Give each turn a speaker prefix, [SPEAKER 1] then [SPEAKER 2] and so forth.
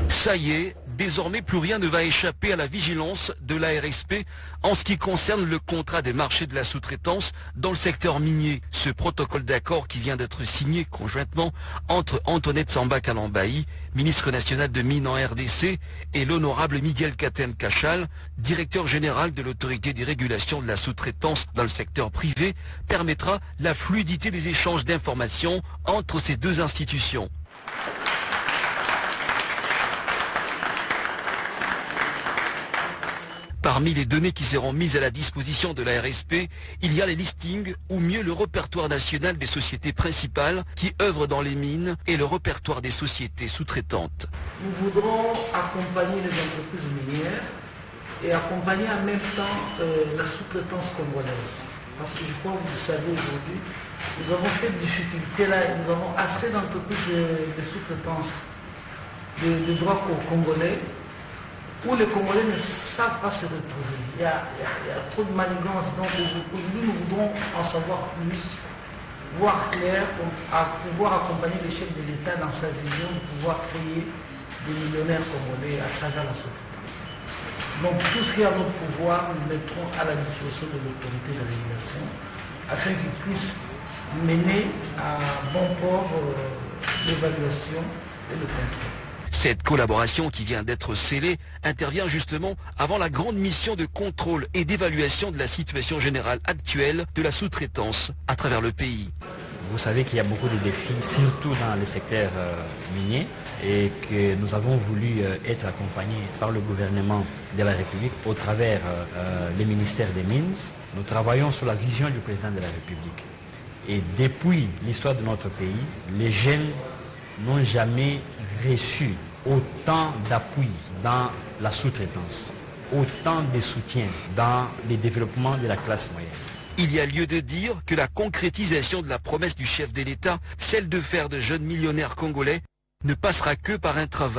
[SPEAKER 1] Ça y est, désormais plus rien ne va échapper à la vigilance de l'ARSP en ce qui concerne le contrat des marchés de la sous-traitance dans le secteur minier. Ce protocole d'accord qui vient d'être signé conjointement entre Antoinette Samba Kalambayi, ministre national de Mines en RDC, et l'honorable Miguel Katem-Cachal, directeur général de l'autorité des régulations de la sous-traitance dans le secteur privé, permettra la fluidité des échanges d'informations entre ces deux institutions. Parmi les données qui seront mises à la disposition de la RSP, il y a les listings, ou mieux le répertoire national des sociétés principales qui œuvrent dans les mines et le répertoire des sociétés sous-traitantes.
[SPEAKER 2] Nous voudrons accompagner les entreprises minières et accompagner en même temps la sous-traitance congolaise. Parce que je crois que vous le savez aujourd'hui, nous avons cette difficulté-là et nous avons assez d'entreprises de sous-traitance de droit congolais, où les Congolais ne savent pas se retrouver. Il y a trop de manigances. Donc aujourd'hui, nous voudrons en savoir plus, voir clair, pour pouvoir accompagner le chef de l'État dans sa vision de pouvoir créer des millionnaires congolais à travers la sous-traitance. Donc tout ce qui est à notre pouvoir, nous mettrons à la disposition de l'autorité de régulation afin qu'ils puissent mener à bon port l'évaluation et le contrôle.
[SPEAKER 1] Cette collaboration qui vient d'être scellée intervient justement avant la grande mission de contrôle et d'évaluation de la situation générale actuelle de la sous-traitance à travers le pays.
[SPEAKER 3] Vous savez qu'il y a beaucoup de défis, surtout dans le secteur minier, et que nous avons voulu être accompagnés par le gouvernement de la République au travers le ministère des Mines. Nous travaillons sur la vision du président de la République. Et depuis l'histoire de notre pays, les jeunes n'ont jamais reçu autant d'appui dans la sous-traitance, autant de soutien dans le développement de la classe moyenne.
[SPEAKER 1] Il y a lieu de dire que la concrétisation de la promesse du chef de l'État, celle de faire de jeunes millionnaires congolais, ne passera que par un travail